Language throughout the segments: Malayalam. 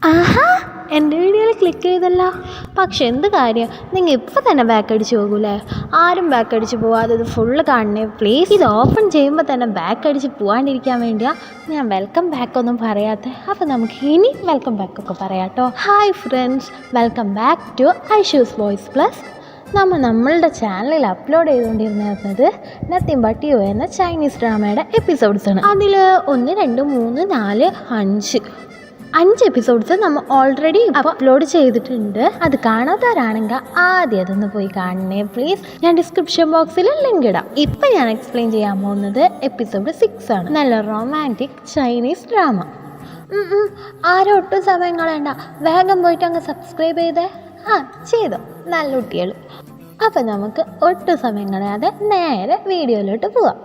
ആഹാ, എൻ്റെ വീഡിയോയിൽ ക്ലിക്ക് ചെയ്തല്ലോ. പക്ഷെ എന്ത് കാര്യം, നിങ്ങൾ ഇപ്പോൾ തന്നെ ബാക്ക് അടിച്ച് പോകൂലേ? ആരും ബാക്ക് അടിച്ച് പോവാതെ ഇത് ഫുള്ള് കാണണേ പ്ലീസ്. ഇത് ഓപ്പൺ ചെയ്യുമ്പോൾ തന്നെ ബാക്ക് അടിച്ച് പോകാണ്ടിരിക്കാൻ വേണ്ടിയാണ് ഞാൻ വെൽക്കം ബാക്ക് ഒന്നും പറയാത്തത്. അപ്പോൾ നമുക്ക് ഇനി വെൽക്കം ബാക്കൊക്കെ പറയാം കേട്ടോ. Hi friends, welcome back to Aishu's voice plus. നമ്മളുടെ ചാനലിൽ അപ്ലോഡ് ചെയ്തുകൊണ്ടിരുന്നത് നത്തിങ് ബട്ട് യു എന്ന ചൈനീസ് ഡ്രാമയുടെ എപ്പിസോഡ്സാണ്. അതിൽ 1, 2, 3, 4, 5 എപ്പിസോഡ്സ് നമ്മൾ ഓൾറെഡി അപ്ലോഡ് ചെയ്തിട്ടുണ്ട്. അത് കാണാത്തവരാണെങ്കിൽ ആദ്യം അതൊന്ന് പോയി കാണണേ പ്ലീസ്. ഞാൻ ഡിസ്ക്രിപ്ഷൻ ബോക്സിൽ ലിങ്ക് ഇടാം. ഇപ്പം ഞാൻ എക്സ്പ്ലെയിൻ ചെയ്യാൻ പോകുന്നത് എപ്പിസോഡ് 6 ആണ്. നല്ല റൊമാൻറ്റിക് ചൈനീസ് ഡ്രാമ. ആരും ഒട്ടും സമയം കളയണ്ട, വേഗം പോയിട്ട് അങ്ങ് സബ്സ്ക്രൈബ് ചെയ്തേ. ചെയ്തോ, നല്ല കുട്ടികൾ. അപ്പം നമുക്ക് ഒട്ടും സമയം കളയാതെ നേരെ വീഡിയോയിലോട്ട് പോവാം.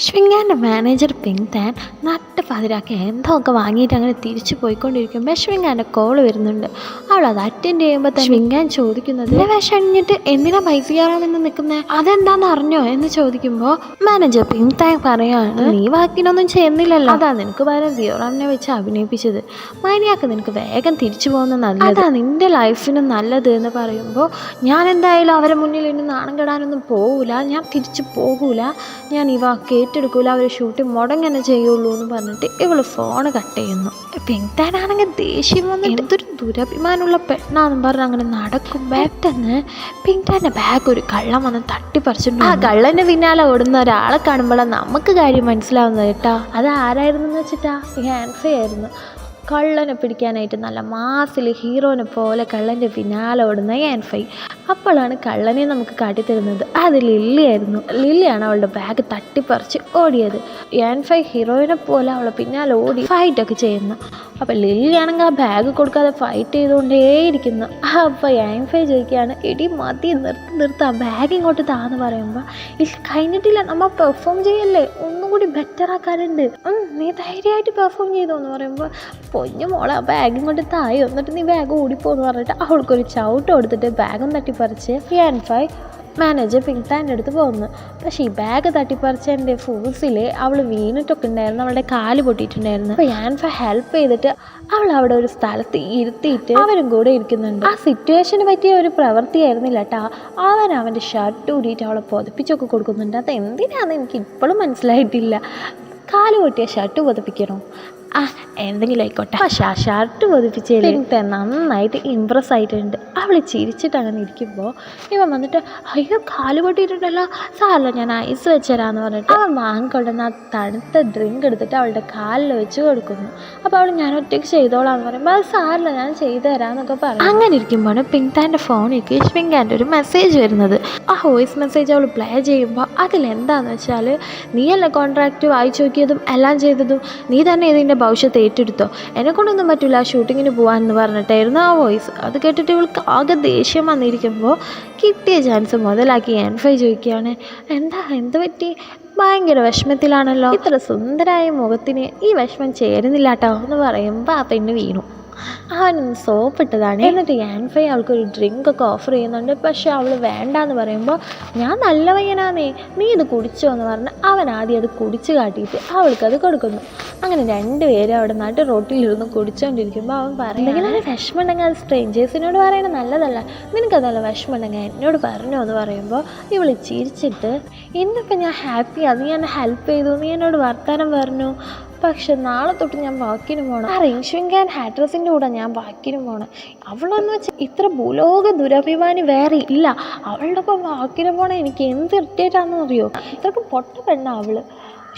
ഷ്വിങ്കാൻ്റെ മാനേജർ പിങ് താൻ നട്ട് പതിരാക്കി എന്തൊക്കെ വാങ്ങിയിട്ട് അങ്ങനെ തിരിച്ചു പോയിക്കൊണ്ടിരിക്കുമ്പോൾ ഷ്വിങ്കാൻ്റെ കോൾ വരുന്നുണ്ട്. അവൾ അത് അറ്റൻഡ് ചെയ്യുമ്പോൾ തന്നെ ഷ്വിങ്കാൻ ചോദിക്കുന്നത് വിഷം അണിഞ്ഞിട്ട് എന്തിനാ പൈസ കയറാമെന്ന് നിൽക്കുന്നത്, അതെന്താണെന്ന് അറിഞ്ഞോ എന്ന് ചോദിക്കുമ്പോൾ മാനേജർ പിങ് താൻ പറയാണ്, നീ വാക്കിനൊന്നും ചെയ്യുന്നില്ലല്ലോ, അതാ നിനക്ക് പകരം സിയോറാമിനെ വെച്ച് അഭിനയിപ്പിച്ചത്. മൈനിയാക്ക് നിനക്ക് വേഗം തിരിച്ചു പോകുന്നത് നല്ലത്, അതാ നിൻ്റെ ലൈഫിന് നല്ലത് എന്ന് പറയുമ്പോൾ ഞാൻ എന്തായാലും അവരെ മുന്നിൽ ഇനി നാണം കെടാനൊന്നും പോകൂല, ഞാൻ തിരിച്ചു പോകൂല, ഞാൻ ഈ വാക്ക് ഏറ്റെടുക്കൂല, അവർ ഷൂട്ടിങ് മുടങ്ങനെ ചെയ്യുള്ളൂ എന്ന് പറഞ്ഞിട്ട് ഇവള് ഫോണ് കട്ട് ചെയ്യുന്നു. പിങ് താനാണെങ്കിൽ ദേഷ്യം വന്നിട്ട് എന്തൊരു ദുരഭിമാനമുള്ള പെണ്ണാന്നും പറഞ്ഞ് അങ്ങനെ നടക്കും. പെട്ടെന്ന് പിങ് താൻ്റെ ബാഗ് ഒരു കള്ളൻ വന്ന് തട്ടിപ്പറിച്ചിട്ടുണ്ട്. ആ കള്ളൻ്റെ പിന്നാലെ ഓടുന്ന ഒരാളെ കാണുമ്പോഴാണ് നമുക്ക് കാര്യം മനസ്സിലാവുന്നത് കേട്ടോ. അത് ആരായിരുന്നു വെച്ചിട്ടാ, ഹാൻഫേ ആയിരുന്നു. കള്ളനെ പിടിക്കാനായിട്ട് നല്ല മാസിൽ ഹീറോനെ പോലെ കള്ളൻ്റെ പിന്നാലെ ഓടുന്ന യാൻഫൈ. അപ്പോഴാണ് കള്ളനെ നമുക്ക് കാട്ടിത്തരുന്നത് അത് ലില്ലിയായിരുന്നു. ലില്ലിയാണ് അവളുടെ ബാഗ് തട്ടിപ്പറിച്ച് ഓടിയത്. യാൻഫൈ ഹീറോയിനെ പോലെ അവളെ പിന്നാലെ ഓടി ഫൈറ്റൊക്കെ ചെയ്യുന്നു. അപ്പോൾ ലില്ലിയാണെങ്കിൽ ആ ബാഗ് കൊടുക്കാതെ ഫൈറ്റ് ചെയ്തുകൊണ്ടേയിരിക്കുന്നു. അപ്പോൾ യാൻഫൈ ചോദിക്കുകയാണ്, എടി മതി, നിർത്ത്, ആ ബാഗ് ഇങ്ങോട്ട് താന്ന് പറയുമ്പോൾ, ഇല്ല കഴിഞ്ഞിട്ടില്ല, നമ്മൾ പെർഫോം ചെയ്യല്ലേ, ഒന്നും കൂടി ബെറ്റർ ആക്കാറുണ്ട്, നീ ധൈര്യമായിട്ട് പെർഫോം ചെയ്തോ എന്ന് പറയുമ്പോൾ, പൊന്നു മോളെ ആ ബാഗ് ഇങ്ങോട്ട് തായോ, എന്നിട്ട് നീ ബാഗ് ഓടിപ്പോന്ന് പറഞ്ഞിട്ട് അവൾക്കൊരു ചവിട്ട് കൊടുത്തിട്ട് ബാഗും തട്ടിപ്പറിച്ച് യാൻഫൈ മാനേജർ പിങ് താൻ്റെ അടുത്ത് പോകുന്നു. പക്ഷേ ഈ ബാഗ് തട്ടിപ്പറിച്ചതിൻ്റെ ഫോഴ്സിൽ അവൾ വീണിട്ടൊക്കെ ഉണ്ടായിരുന്നു, അവളുടെ കാല് പൊട്ടിയിട്ടുണ്ടായിരുന്നു. അപ്പോൾ യാൻഫൈ ഹെൽപ്പ് ചെയ്തിട്ട് അവൾ അവിടെ ഒരു സ്ഥലത്ത് ഇരുത്തിയിട്ട് അവരും കൂടെ ഇരിക്കുന്നുണ്ട്. ആ സിറ്റുവേഷന് പറ്റിയ ഒരു പ്രവൃത്തിയായിരുന്നില്ല കേട്ടോ. അവൻ്റെ ഷർട്ട് ഊരിയിട്ട് അവളെ പൊതിപ്പിച്ചൊക്കെ കൊടുക്കുന്നുണ്ട്. അത് എന്തിനാണെന്ന് എനിക്ക് ഇപ്പോഴും മനസ്സിലായിട്ടില്ല. കാല് പൊട്ടിയ ഷർട്ട് പൊതിപ്പിക്കണോ? എന്തെങ്കിലും ആയിക്കോട്ടെ. പക്ഷെ ആ ഷർട്ട് പൊതിപ്പിച്ചതിൽ നന്നായിട്ട് ഇമ്പ്രസ് ആയിട്ടുണ്ട്. അവൾ ചിരിച്ചിട്ട് അങ്ങനെ ഇരിക്കുമ്പോൾ ഇവൻ വന്നിട്ട്, അയ്യോ കാല് പൊട്ടിയിട്ടുണ്ടല്ലോ, സാരല്ല ഞാൻ ഐസ് വെച്ചുതരാമെന്ന് പറഞ്ഞിട്ട് അവൻ വാങ്ങിക്കൊണ്ടുവന്ന് ആ തണുത്ത ഡ്രിങ്ക് എടുത്തിട്ട് അവളുടെ കാലിൽ വെച്ച് കൊടുക്കുന്നു. അപ്പോൾ അവൾ ഞാൻ ഒറ്റയ്ക്ക് ചെയ്തോളാന്ന് പറയുമ്പോൾ, അത് സാരല്ല ഞാൻ ചെയ്തു തരാമെന്നൊക്കെ പറയും. അങ്ങനെ ഇരിക്കുമ്പോഴാണ് പിങ് താൻ്റെ ഫോണിലേക്ക് ഷ്വിങ്കാൻ്റെ ഒരു മെസ്സേജ് വരുന്നത്. ആ വോയിസ് മെസ്സേജ് അവൾ പ്ലേ ചെയ്യുമ്പോൾ അതിലെന്താണെന്ന് വെച്ചാൽ, നീയല്ല കോൺട്രാക്റ്റ് വായിച്ചു നോക്കിയതും എല്ലാം ചെയ്തതും, നീ തന്നെ ഇതിൻ്റെ ഭവിഷ്യത്ത് ഏറ്റെടുത്തോ, എന്നെക്കൊണ്ടൊന്നും പറ്റില്ല ഷൂട്ടിങ്ങിന് പോകാമെന്ന് പറഞ്ഞിട്ടായിരുന്നു ആ വോയിസ്. അത് കേട്ടിട്ട് ഇവൾക്ക് ആകെ ദേഷ്യം വന്നിരിക്കുമ്പോൾ കിട്ടിയ ചാൻസ് മുതലാക്കി യാൻഫൈ ചോദിക്കുകയാണ്, എന്ത് പറ്റി, ഭയങ്കര വിഷമത്തിലാണല്ലോ, ഇത്ര സുന്ദരായ മുഖത്തിന് ഈ വിഷമം ചേരുന്നില്ല കേട്ടോ എന്ന് പറയുമ്പോൾ ആ പെണ്ണ് വീണു. അവനൊന്ന് സോപ്പിട്ടതാണ്. എന്നിട്ട് യാൻഫൈ അവൾക്കൊരു ഡ്രിങ്കൊക്കെ ഓഫർ ചെയ്യുന്നുണ്ട്. പക്ഷെ അവൾ വേണ്ടാന്ന് പറയുമ്പോൾ, ഞാൻ നല്ല പയ്യനാന്നേ, നീ ഇത് കുടിച്ചോ എന്ന് പറഞ്ഞ് അവൻ ആദ്യം അത് കുടിച്ച് കാട്ടിയിട്ട് അവൾക്കത് കൊടുക്കുന്നു. അങ്ങനെ രണ്ടുപേരും അവിടെ നട്ട് റോട്ടിലിരുന്ന് കുടിച്ചുകൊണ്ടിരിക്കുമ്പോൾ അവൻ പറയുന്നത്, വിഷമം ഉണ്ടെങ്കിൽ അത് സ്ട്രേഞ്ചേഴ്സിനോട് പറയണത് നല്ലതല്ല, നിനക്കതല്ല വിഷമം ഉണ്ടെങ്കിൽ എന്നോട് പറഞ്ഞോ എന്ന് പറയുമ്പോൾ ഇവൾ ചിരിച്ചിട്ട്, ഇന്നിപ്പോൾ ഞാൻ ഹാപ്പിയാണ്, നീ എന്നെ ഹെൽപ്പ് ചെയ്തു, നീ എന്നോട് വർത്താനം പറഞ്ഞു, പക്ഷെ നാളെ തൊട്ട് ഞാൻ വാക്കിന് പോകണം, ആ ഷ്വിങ്കാൻ ഹാട്രസിൻ്റെ കൂടെ ഞാൻ വാക്കിന് പോകണം. അവളെന്ന് വെച്ചാൽ ഇത്ര ഭൂലോക ദുരഭിമാനി വേറെ ഇല്ല, അവളുടെ ഒപ്പം വാക്കിന് പോകണം. എനിക്ക് എന്ത് ഇറിറ്റേറ്റാണെന്ന് അറിയോ, ഇത്രക്ക് പൊട്ട പെണ്ണ അവള്.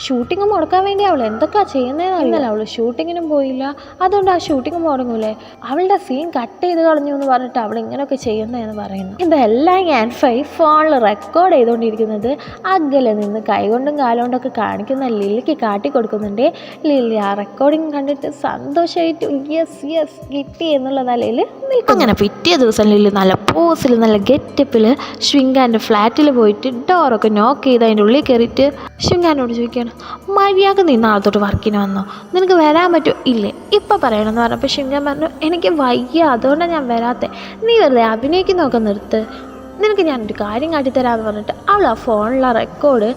ഷൂട്ടിങ് മുടക്കാൻ വേണ്ടി അവൾ എന്തൊക്കെയാണ് ചെയ്യുന്നതെന്ന് അറിയില്ല. അവൾ ഷൂട്ടിങ്ങിനും പോയില്ല, അതുകൊണ്ട് ആ ഷൂട്ടിങ് മുടങ്ങൂലേ, അവളുടെ സീൻ കട്ട് ചെയ്ത് കളഞ്ഞു എന്ന് പറഞ്ഞിട്ട് അവൾ ഇങ്ങനെയൊക്കെ ചെയ്യുന്നതെന്ന് പറയുന്നു. ഇതെല്ലാം യാൻഫൈ ഫോണിൽ റെക്കോർഡ് ചെയ്തുകൊണ്ടിരിക്കുന്നത് അകലെ നിന്ന് കൈകൊണ്ടും കാലുകൊണ്ടൊക്കെ കാണിക്കുന്ന ലില്ലിക്ക് കാട്ടിക്കൊടുക്കുന്നുണ്ട്. ലില്ലി ആ റെക്കോർഡിങ് കണ്ടിട്ട് സന്തോഷമായിട്ട് യെസ് കിട്ടി എന്നുള്ള നിലയിൽ നിൽക്കും. അങ്ങനെ പിറ്റേ ദിവസം ലില്ലി നല്ല പോസിൽ നല്ല ഗെറ്റപ്പിൽ ഷ്വിങ്കാൻ്റെ ഫ്ലാറ്റിൽ പോയിട്ട് ഡോറൊക്കെ നോക്ക് ചെയ്ത് അതിൻ്റെ ഉള്ളിൽ കയറിയിട്ട് ഷ്വിങ്കാനോട് ചോദിക്കുക, മര്യാദ നീ നാളെ തൊട്ട് വർക്കിന് വന്നോ, നിനക്ക് വരാൻ പറ്റുമോ, ഇല്ലേ ഇപ്പം പറയണമെന്ന് പറഞ്ഞപ്പോൾ ഷിംഗാൻ പറഞ്ഞു, എനിക്ക് വയ്യ, അതുകൊണ്ടാണ് ഞാൻ വരാത്തത്, നീ വെറുതെ അഭിനയിക്കുന്നതൊക്കെ നിർത്ത്, നിനക്ക് ഞാനൊരു കാര്യം കാട്ടിത്തരാമെന്ന് പറഞ്ഞിട്ട് അവൾ ആ ഫോണിലെ റെക്കോർഡ്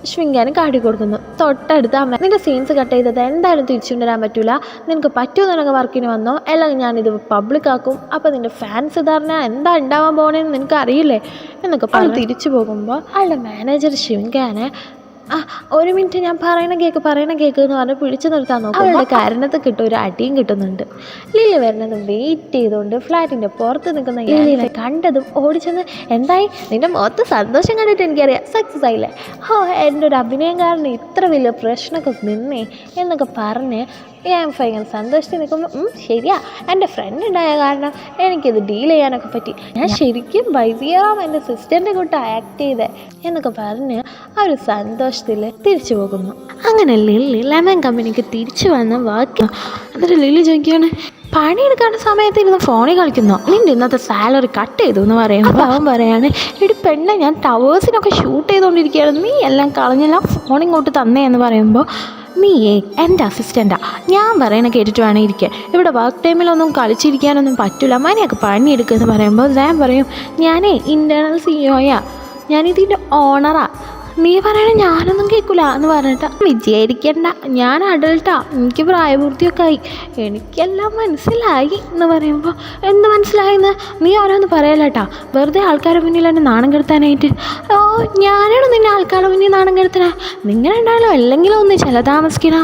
ശ്വിങ്കാന് കാട്ടി കൊടുക്കുന്നു. തൊട്ടടുത്ത് അമ്മ നിന്റെ സീൻസ് കട്ട് ചെയ്തത് എന്തായാലും തിരിച്ചുകൊണ്ടുവരാൻ പറ്റൂല, നിനക്ക് പറ്റുമോ നിനക്ക് വർക്കിന് വന്നോ, അല്ലെങ്കിൽ ഞാനിത് പബ്ലിക് ആക്കും, അപ്പോൾ നിന്റെ ഫാൻസ് ധാരണ എന്താ ഉണ്ടാവാൻ പോകണേന്ന് നിനക്ക് അറിയില്ലേ എന്നൊക്കെ പറഞ്ഞ് തിരിച്ചു പോകുമ്പോൾ അവളുടെ മാനേജർ ശ്വിങ്കാനെ ഒരു മിനിറ്റ് ഞാൻ പറയണ കേക്ക് എന്ന് പറഞ്ഞ് പിടിച്ചു നിർത്താൻ നോക്കും. അവളുടെ കാരണത്ത് കിട്ടും ഒരു അടിയും കിട്ടുന്നുണ്ട്. ലില്ലി വരുന്നത് വെയിറ്റ് ചെയ്തുകൊണ്ട് ഫ്ലാറ്റിൻ്റെ പുറത്ത് നിൽക്കുന്ന ലില്ലിനെ കണ്ടതും ഓടിച്ചെന്ന് എന്തായി നിന്റെ മുഖത്ത് സന്തോഷം കണ്ടിട്ട് എനിക്കറിയാം സക്സസ് ആയില്ലേ, എൻ്റെ ഒരു അഭിനയകാരന് ഇത്ര വലിയ പ്രശ്നമൊക്കെ നിന്നേ എന്നൊക്കെ പറഞ്ഞ് ഞാൻ ഭയങ്കര സന്തോഷത്തിൽ നിൽക്കുമ്പോൾ ശരിയാ എൻ്റെ ഫ്രണ്ട് ഉണ്ടായ കാരണം എനിക്കിത് ഡീൽ ചെയ്യാനൊക്കെ പറ്റി, ഞാൻ ശരിക്കും ബൈസിയറാം എൻ്റെ സിസ്റ്ററിൻ്റെ കൂട്ട് ആക്ട് ചെയ്തേ എന്നൊക്കെ പറഞ്ഞ് ആ ഒരു സന്തോഷത്തിൽ തിരിച്ചു പോകുന്നു. അങ്ങനെ ലില്ലി ലെമൺ കമ്പനിക്ക് തിരിച്ചു വന്ന ബാക്കി എന്നിട്ട് ലില്ലി ചോദിക്കുകയാണ് പണിയെടുക്കേണ്ട സമയത്ത് ഇരുന്ന് ഫോണിൽ കളിക്കുന്നോ, നിൻ്റെ ഇന്നത്തെ സാലറി കട്ട് ചെയ്തു എന്ന് പറയുമ്പോൾ അവൻ പറയാണ് ഇടി പെണ്ണെ ഞാൻ ടവേഴ്സിനൊക്കെ ഷൂട്ട് ചെയ്തുകൊണ്ടിരിക്കുകയായിരുന്നു, നീ എല്ലാം കളഞ്ഞെല്ലാം ഫോണിങ്ങോട്ട് തന്നേ എന്ന് പറയുമ്പോൾ നീയേ എൻ്റെ അസിസ്റ്റൻ്റാ, ഞാൻ പറയണ കേട്ടിട്ട് വേണം ഇരിക്കാൻ, ഇവിടെ വർക്ക് ടൈമിലൊന്നും കളിച്ചിരിക്കാനൊന്നും പറ്റില്ല, മനിയൊക്കെ പണിയെടുക്കുമെന്ന് പറയുമ്പോൾ ഞാൻ പറയും ഞാനേ ഇൻറ്റേർണൽ CEO ഞാനിതിൻ്റെ ഓണറാ, നീ പറയണ ഞാനൊന്നും കേൾക്കില്ല എന്ന് പറഞ്ഞിട്ട് വിചാരിക്കണ്ട ഞാൻ അഡൾട്ടാ, എനിക്ക് പ്രായപൂർത്തിയൊക്കെ ആയി, എനിക്കെല്ലാം മനസ്സിലായി എന്ന് പറയുമ്പോൾ എന്ത് മനസ്സിലായെന്ന് നീ ഓരോന്ന് പറയല്ലേട്ടാ, വെറുതെ ആൾക്കാരുടെ മുന്നിൽ എന്നെ നാണം കെടുത്താനായിട്ട്. ഞാനാണ് നിന്നെ ആൾക്കാരുടെ മുന്നിൽ നാണം കെടുത്തണേ, നിങ്ങളുണ്ടായാലും അല്ലെങ്കിലും ഒന്ന് ചില താമസിക്കണ,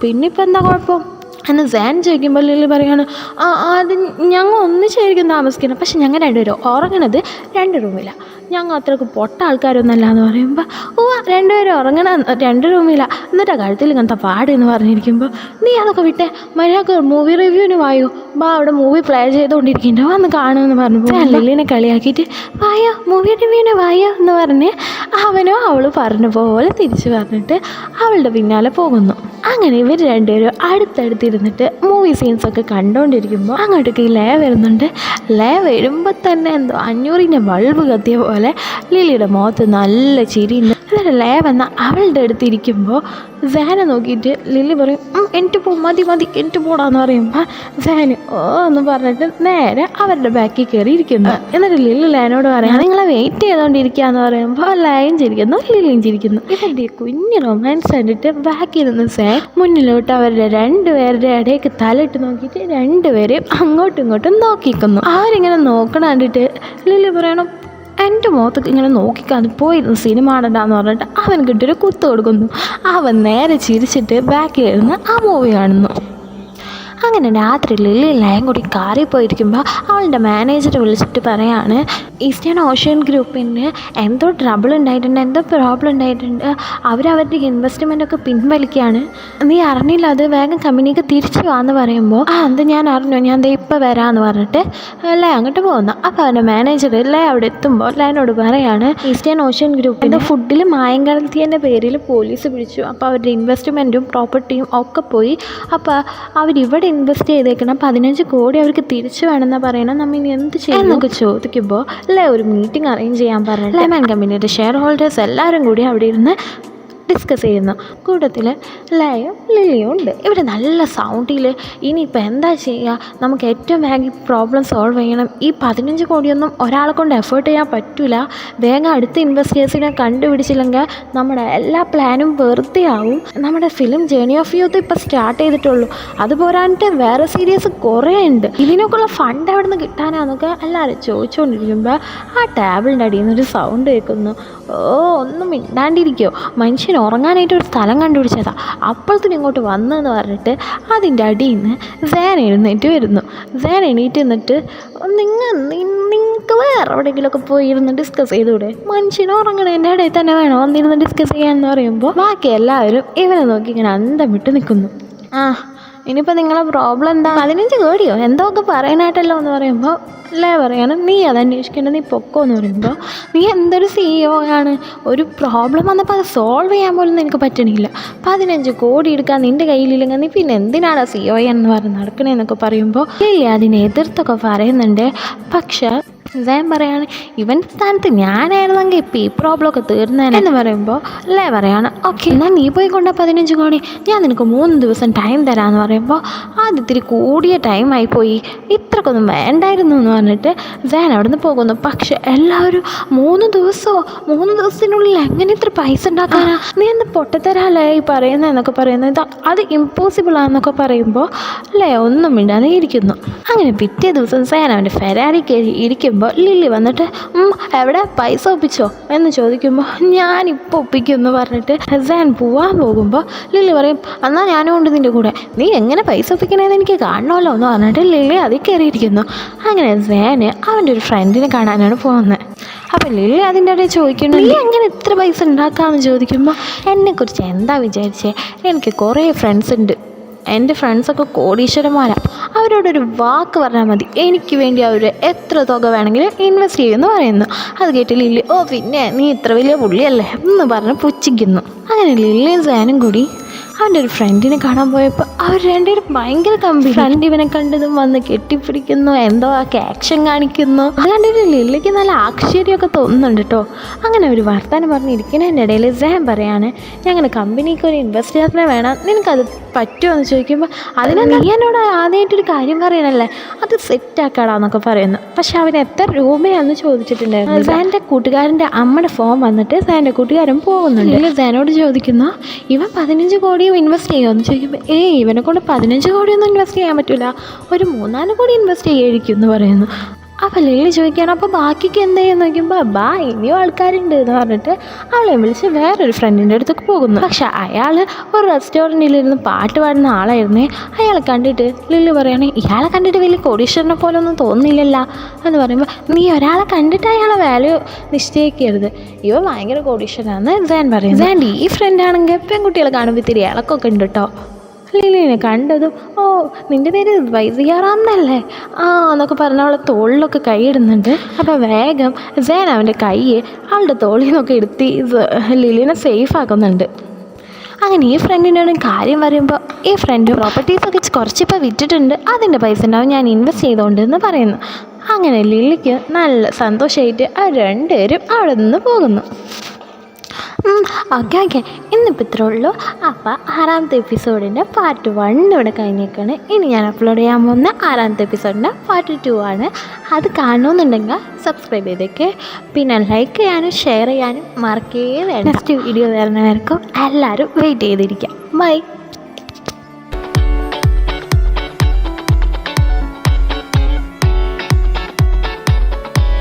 പിന്നെ ഇപ്പം എന്താ കുഴപ്പം എന്ന് സാൻ ചോദിക്കുമ്പോൾ ലില്ലി പറയാണ് അത് ഞങ്ങൾ ഒന്നിച്ചായിരിക്കും താമസിക്കണം, പക്ഷെ ഞങ്ങൾ രണ്ടുപേരും ഉറങ്ങണത് 2 റൂമിലാണ്, ഞങ്ങൾ അത്രയ്ക്ക് പൊട്ട ആൾക്കാരൊന്നുമല്ല എന്ന് പറയുമ്പോൾ രണ്ടുപേരും ഉറങ്ങണ 2 റൂമിലാണ്, എന്നിട്ടാ കഴുത്തിൽ ഇങ്ങനത്തെ പാടെന്ന് പറഞ്ഞിരിക്കുമ്പോൾ നീ അതൊക്കെ വിട്ടേ മര്യാദക്ക് മൂവി റിവ്യൂവിന് വായോ, അവിടെ മൂവി പ്ലേ ചെയ്തുകൊണ്ടിരിക്കുന്നുണ്ടോ വന്ന് കാണുമെന്ന് പറഞ്ഞപ്പോൾ ലില്ലിനെ കളിയാക്കിയിട്ട് വായോ മൂവി റിവ്യൂവിന് വായോ എന്ന് പറഞ്ഞ് അവനോ അവൾ പറഞ്ഞ പോലെ തിരിച്ചു പറഞ്ഞിട്ട് അവളുടെ പിന്നാലെ പോകുന്നു. അങ്ങനെ ഇവർ രണ്ടുപേരും അടുത്തടുത്തിരുന്നിട്ട് മൂവി സീൻസൊക്കെ കണ്ടുകൊണ്ടിരിക്കുമ്പോൾ അങ്ങോട്ടേക്ക് ലേ വരുന്നുണ്ട്. ലേ വരുമ്പോൾ തന്നെ എന്തോ 500-ന്റെ ബൾബ് കത്തിയ പോലെ ലില്ലിയുടെ മുഖത്ത് നല്ല ചിരിയുണ്ട്. എന്നിട്ട് ലേ വന്ന അവളുടെ അടുത്തിരിക്കുമ്പോൾ സാനെ നോക്കിയിട്ട് ലില്ലി പറയും എനിക്ക് മതി എനിക്ക് പോടാന്ന് പറയുമ്പോൾ സാന് എന്ന് പറഞ്ഞിട്ട് നേരെ അവരുടെ ബാക്കിൽ കയറി ഇരിക്കുന്നു. എന്നിട്ട് ലില്ലി ലേനോട് പറയാം നിങ്ങളെ വെയിറ്റ് ചെയ്തുകൊണ്ടിരിക്കുകയെന്ന് പറയുമ്പോൾ ലയും ചിരിക്കുന്നു ലില്ലിയും ചിരിക്കുന്നു. ഇവരുടെ കുഞ്ഞ് റൊമാൻസ് കണ്ടിട്ട് ബാക്കിൽ നിന്ന് സാൻ മുന്നിലോട്ട് അവരുടെ 2 പേരുടെ ഇടയ്ക്ക് തലയിട്ട് നോക്കിയിട്ട് 2 പേരെയും അങ്ങോട്ടും ഇങ്ങോട്ടും നോക്കിക്കുന്നു. അവരിങ്ങനെ നോക്കണം കണ്ടിട്ട് ലില്ലി പറയണം എൻ്റെ മുഖത്തൊക്കെ ഇങ്ങനെ നോക്കിക്കാന്ന് പോയിരുന്നു സിനിമ കാണണ്ടെന്ന് പറഞ്ഞിട്ട് അവൻ കിട്ടിയൊരു കുത്ത് കൊടുക്കുന്നു. അവൻ നേരെ ചിരിച്ചിട്ട് ബാക്കിലിരുന്ന് ആ മൂവി കാണുന്നു. അങ്ങനെ രാത്രി ലില്ലി ലയം കൂടി കാറിൽ പോയിരിക്കുമ്പോൾ അവളുടെ മാനേജർ വിളിച്ചിട്ട് പറയാണ് ഈസ്റ്റേൺ ഓഷ്യൻ ഗ്രൂപ്പിന് എന്തോ ട്രബിൾ ഉണ്ടായിട്ടുണ്ട്, എന്തോ പ്രോബ്ലം ഉണ്ടായിട്ടുണ്ട്, അവരവരുടെ ഇൻവെസ്റ്റ്മെൻറ്റൊക്കെ പിൻവലിക്കുകയാണ്, നീ അറിഞ്ഞില്ല, അത് വേഗം കമ്പനിക്ക് തിരിച്ചു വാന്ന് പറയുമ്പോൾ എന്താ ഞാൻ അറിഞ്ഞു, ഞാൻ ദേ ഇപ്പോൾ വരാമെന്ന് പറഞ്ഞിട്ട് ലയ അങ്ങോട്ട് പോകുന്നു. അപ്പോൾ അവൻ്റെ മാനേജർ ലയ അവിടെ എത്തുമ്പോൾ ലയനോട് പറയാണ് ഈസ്റ്റേൺ ഓഷ്യൻ ഗ്രൂപ്പിൻ്റെ ഫുഡിൽ മായം കലർത്തിയതിൻ്റെ പേരിൽ പോലീസ് പിടിച്ചു, അപ്പോൾ അവരുടെ ഇൻവെസ്റ്റ്മെൻറ്റും പ്രോപ്പർട്ടിയും ഒക്കെ പോയി, അപ്പോൾ അവരിവിടെ ഇൻവെസ്റ്റ് ചെയ്തേക്കണം 15 കോടി അവർക്ക് തിരിച്ചു വേണമെന്നാണ് പറയണം, നമ്മൾ ഇനി എന്ത് ചെയ്യും എന്നൊക്കെ ചോദിക്കുമ്പോൾ അല്ലേ ഒരു മീറ്റിംഗ് അറേഞ്ച് ചെയ്യാൻ പറഞ്ഞു. ലെമൺ കമ്പനിയുടെ ഷെയർ ഹോൾഡേഴ്സ് എല്ലാവരും കൂടി അവിടെ ഇരുന്ന് ഡിസ്കസ് ചെയ്യുന്നു. കൂട്ടത്തിൽ ലയും ലില്ലിയും ഉണ്ട്. ഇവിടെ നല്ല സൗണ്ടിൽ ഇനിയിപ്പോൾ എന്താ ചെയ്യുക, നമുക്ക് ഏറ്റവും വേഗം പ്രോബ്ലം സോൾവ് ചെയ്യണം, ഈ 15 കോടിയൊന്നും ഒരാളെ കൊണ്ട് എഫേർട്ട് ചെയ്യാൻ പറ്റില്ല, വേഗം അടുത്ത ഇൻവെസ്റ്റേഴ്സിനെ കണ്ടുപിടിച്ചില്ലെങ്കിൽ നമ്മുടെ എല്ലാ പ്ലാനും വെറുതെ ആവും, നമ്മുടെ ഫിലിം ജേർണി ഓഫ് യൂത്ത് ഇപ്പോൾ സ്റ്റാർട്ട് ചെയ്തിട്ടുള്ളൂ, അത് പോരാഞ്ഞിട്ട് വേറെ സീരീസ് കുറേ ഉണ്ട്, ഇതിനൊക്കെയുള്ള ഫണ്ട് എവിടെ നിന്ന് കിട്ടാനാന്നൊക്കെ എല്ലാവരും ചോദിച്ചുകൊണ്ടിരിക്കുമ്പോൾ ആ ടേബിളിൻ്റെ അടിയിൽ നിന്നൊരു സൗണ്ട് കേൾക്കുന്നു. ഒന്നും മിണ്ടാണ്ടിരിക്കുമോ, മനുഷ്യൻ ഉറങ്ങാനായിട്ട് ഒരു സ്ഥലം കണ്ടുപിടിച്ചതാ, അപ്പോഴത്തേനും ഇങ്ങോട്ട് വന്നെന്ന് പറഞ്ഞിട്ട് അതിൻ്റെ അടിയിൽ നിന്ന് സാൻ എഴുന്നേറ്റ് വരുന്നു. സാൻ എണീറ്റ് നിന്നിട്ട് നിങ്ങൾക്ക് വേറെ എവിടെയെങ്കിലുമൊക്കെ പോയി ഇരുന്ന് ഡിസ്കസ് ചെയ്തൂടെ, മനുഷ്യൻ ഉറങ്ങണേൻ്റെ ഇടയിൽ തന്നെ വേണോ വന്നിരുന്ന് ഡിസ്കസ് ചെയ്യാമെന്ന് പറയുമ്പോൾ ബാക്കി എല്ലാവരും ഇവനെ നോക്കി ഇങ്ങനെ അന്തം വിട്ട് നിൽക്കുന്നു. ഇനിയിപ്പോൾ നിങ്ങളെ പ്രോബ്ലം എന്താ, 15 കോടിയോ എന്തോ ഒക്കെ പറയാനായിട്ടല്ലോ എന്ന് പറയുമ്പോൾ അല്ലേ പറയണം നീ അത് അന്വേഷിക്കേണ്ടത്, നീ പൊക്കോ എന്ന് പറയുമ്പോൾ നീ എന്തൊരു CEO ആണ്, ഒരു പ്രോബ്ലം വന്നപ്പോൾ അത് സോൾവ് ചെയ്യാൻ പോലും നിനക്ക് പറ്റണില്ല, 15 കോടി എടുക്കാൻ നിൻ്റെ കയ്യിലില്ലെങ്കിൽ നീ പിന്നെ എന്തിനാണ് CEO എന്ന് പറഞ്ഞ് നടക്കണേന്നൊക്കെ പറയുമ്പോൾ ഇല്ല അതിനെ എതിർത്തൊക്കെ പറയുന്നുണ്ട്. പക്ഷെ സാൻ പറയാണ് ഇവൻ്റെ സ്ഥാനത്ത് ഞാനായിരുന്നെങ്കിൽ ഇപ്പം ഈ പ്രോബ്ലമൊക്കെ തീർന്നേനെ എന്ന് പറയുമ്പോൾ ലേ പറയാണ് ഓക്കെ എന്നാൽ നീ പോയി കൊണ്ട 15 കോടി ഞാൻ നിനക്ക് 3 ദിവസം ടൈം തരാമെന്ന് പറയുമ്പോൾ ആദ്യത്തിരി കൂടിയ ടൈമായിപ്പോയി, ഇത്രക്കൊന്നും വേണ്ടായിരുന്നു എന്ന് പറഞ്ഞിട്ട് സാൻ അവിടെ നിന്ന് പോകുന്നു. പക്ഷെ എല്ലാവരും 3 ദിവസത്തിനുള്ളിൽ എങ്ങനെ ഇത്ര പൈസ ഉണ്ടാക്കാനാ, നീ എന്ത് പൊട്ടത്തരാല്ലേ ഈ പറയുന്നതെന്നൊക്കെ പറയുന്നത്, അത് ഇമ്പോസിബിളാണെന്നൊക്കെ പറയുമ്പോൾ അല്ലേ ഒന്നും മിണ്ടാതെ ഇരിക്കുന്നു. അങ്ങനെ പിറ്റേ ദിവസം സാൻ അവൻ്റെ ഫെരാരി കയറി ഇരിക്കുമ്പോൾ ലില്ലി വന്നിട്ട് എവിടെ പൈസ ഒപ്പിച്ചോ എന്ന് ചോദിക്കുമ്പോൾ ഞാനിപ്പോൾ ഒപ്പിക്കുമെന്ന് പറഞ്ഞിട്ട് സാൻ പോവാൻ പോകുമ്പോൾ ലില്ലി പറയും എന്നാൽ ഞാനും ഉണ്ട് നിൻ്റെ കൂടെ, നീ എങ്ങനെ പൈസ ഒപ്പിക്കണേന്ന് എനിക്ക് കാണണമല്ലോ എന്ന് പറഞ്ഞിട്ട് ലില്ലി അതിൽ കയറിയിരിക്കുന്നു. അങ്ങനെ സാന് അവൻ്റെ ഒരു ഫ്രണ്ടിനെ കാണാനാണ് പോകുന്നത്. അപ്പം ലില്ലി അതിൻ്റെ ഇടയിൽ ചോദിക്കുന്നു നീ എങ്ങനെ ഇത്ര പൈസ ഉണ്ടാക്കാമെന്ന് ചോദിക്കുമ്പോൾ എന്നെക്കുറിച്ച് എന്താ വിചാരിച്ചേ, എനിക്ക് കുറേ ഫ്രണ്ട്സ് ഉണ്ട്, എൻ്റെ ഫ്രണ്ട്സൊക്കെ കോടീശ്വരന്മാരാണ്, അവരോടൊരു വാക്ക് പറഞ്ഞാൽ മതി എനിക്ക് വേണ്ടി അവർ എത്ര തുക വേണമെങ്കിലും ഇൻവെസ്റ്റ് ചെയ്യുമെന്ന് പറയുന്നു. അത് കേട്ട് ലില്ലി ഓ പിന്നെ നീ ഇത്ര വലിയ പുള്ളിയല്ലേ എന്ന് പറഞ്ഞ് പുച്ഛിക്കുന്നു. അങ്ങനെ ലില്ലിയും സാനും കൂടി അവൻ്റെ ഒരു ഫ്രണ്ടിനെ കാണാൻ പോയപ്പോൾ അവർ രണ്ടുപേരും ഭയങ്കര കമ്പനി. ഫ്രണ്ട് ഇവനെ കണ്ടതും വന്ന് കെട്ടിപ്പിടിക്കുന്നു, എന്തോ ആക്ഷൻ കാണിക്കുന്നു. അത് കണ്ടിട്ട് ലില്ലിക്ക് നല്ല ആശ്ചര്യമൊക്കെ തോന്നുന്നുണ്ട് കേട്ടോ. അങ്ങനെ ഒരു വർത്താനം പറഞ്ഞിരിക്കുന്നതിൻ്റെ ഇടയിൽ സാൻ പറയാണ് ഞങ്ങളുടെ കമ്പനിക്ക് ഒരു ഇൻവെസ്റ്ററിനെ വേണം, നിനക്കത് പറ്റുമോ എന്ന് ചോദിക്കുമ്പോൾ അതിന് നീ എന്നോട് ആദ്യമായിട്ടൊരു കാര്യം പറയണല്ലേ, അത് സെറ്റാക്കാടാന്നൊക്കെ പറയുന്നു. പക്ഷെ അവൻ എത്ര രൂപയാണെന്ന് ചോദിച്ചിട്ടുണ്ടായിരുന്നു. സാൻ്റെ കൂട്ടുകാരൻ്റെ അമ്മയുടെ ഫോൺ വന്നിട്ട് സാൻ്റെ കൂട്ടുകാരൻ പോകുന്നുണ്ട്. സാനോട് ചോദിക്കുന്നു ഇവൻ 15 കോടി ഇൻവെസ്റ്റ് ചെയ്യുമെന്ന് ചോദിക്കുമ്പോൾ ഇവനെ കൊണ്ട് 15 കോടിയൊന്നും ഇൻവെസ്റ്റ് ചെയ്യാൻ പറ്റില്ല, ഒരു 3-4 കോടി ഇൻവെസ്റ്റ് ചെയ്യായിരിക്കും എന്ന് പറയുന്നു. അപ്പോൾ ലില്ലി ചോദിക്കുകയാണ് അപ്പോൾ ബാക്കിക്ക് എന്ത് ചെയ്യുമെന്ന് നോക്കുമ്പോൾ ഇനിയും ആൾക്കാരുണ്ട് എന്ന് പറഞ്ഞിട്ട് അവളെ വിളിച്ച് വേറൊരു ഫ്രണ്ടിൻ്റെ അടുത്തേക്ക് പോകുന്നു. പക്ഷെ അയാൾ ഒരു റെസ്റ്റോറൻറ്റിലിരുന്ന് പാട്ട് പാടുന്ന ആളായിരുന്നേ. അയാളെ കണ്ടിട്ട് ലില്ലി പറയുകയാണ് ഇയാളെ കണ്ടിട്ട് വലിയ കോടീശ്വരനെ പോലെ ഒന്നും തോന്നുന്നില്ലല്ലോ എന്ന് പറയുമ്പോൾ നീ ഒരാളെ കണ്ടിട്ട് അയാളെ വാല്യൂ നിശ്ചയിക്കരുത്, ഇവ ഭയങ്കര കോടീശ്വരനാണെന്ന് സാൻ പറയും. സാൻ ഈ ഫ്രണ്ടാണെങ്കിൽ പെൺകുട്ടികളെ കാണുമ്പോൾ ഇത്തിരി ഇളക്കൊക്കെ ഉണ്ട് കേട്ടോ. ലില്ലിനെ കണ്ടതും ഓ നിൻ്റെ പേര് വൈസിയാറാന്നല്ലേ എന്നൊക്കെ പറഞ്ഞ് അവളെ തോളിലൊക്കെ കൈയിടുന്നുണ്ട്. അപ്പോൾ വേഗം സാൻ അവൻ്റെ കൈ അവളുടെ തോളിൽ നിന്നൊക്കെ എടുത്തി ലില്ലിനെ സേഫ് ആക്കുന്നുണ്ട്. അങ്ങനെ ഈ ഫ്രണ്ടിനോടും കാര്യം പറയുമ്പോൾ ഈ ഫ്രണ്ട് പ്രോപ്പർട്ടീസൊക്കെ കുറച്ചിപ്പോൾ വിറ്റിട്ടുണ്ട്, അതിൻ്റെ പൈസ ഉണ്ടാവും ഞാൻ ഇൻവെസ്റ്റ് ചെയ്തുകൊണ്ടെന്ന് പറയുന്നു. അങ്ങനെ ലില്ലിക്ക് നല്ല സന്തോഷമായിട്ട് അവർ രണ്ടുപേരും അവിടെ നിന്ന് പോകുന്നു. ഓക്കെ ഇന്നിപ്പോൾ ഇത്രേ ഉള്ളൂ. അപ്പോൾ 6ാമത്തെ എപ്പിസോഡിൻ്റെ പാർട്ട് 1 ഇവിടെ കഴിഞ്ഞേക്കാണ്. ഇനി ഞാൻ അപ്ലോഡ് ചെയ്യാൻ പോകുന്ന 6ാമത്തെ എപ്പിസോഡിൻ്റെ പാർട്ട് 2 ആണ്. അത് കാണണമെന്നുണ്ടെങ്കിൽ സബ്സ്ക്രൈബ് ചെയ്തേക്കെ, പിന്നെ ലൈക്ക് ചെയ്യാനും ഷെയർ ചെയ്യാനും മറക്കേ വേണ്ട. നെക്സ്റ്റ് വീഡിയോ വരുന്നവർക്കും എല്ലാവരും വെയിറ്റ് ചെയ്തിരിക്കാം. ബൈ.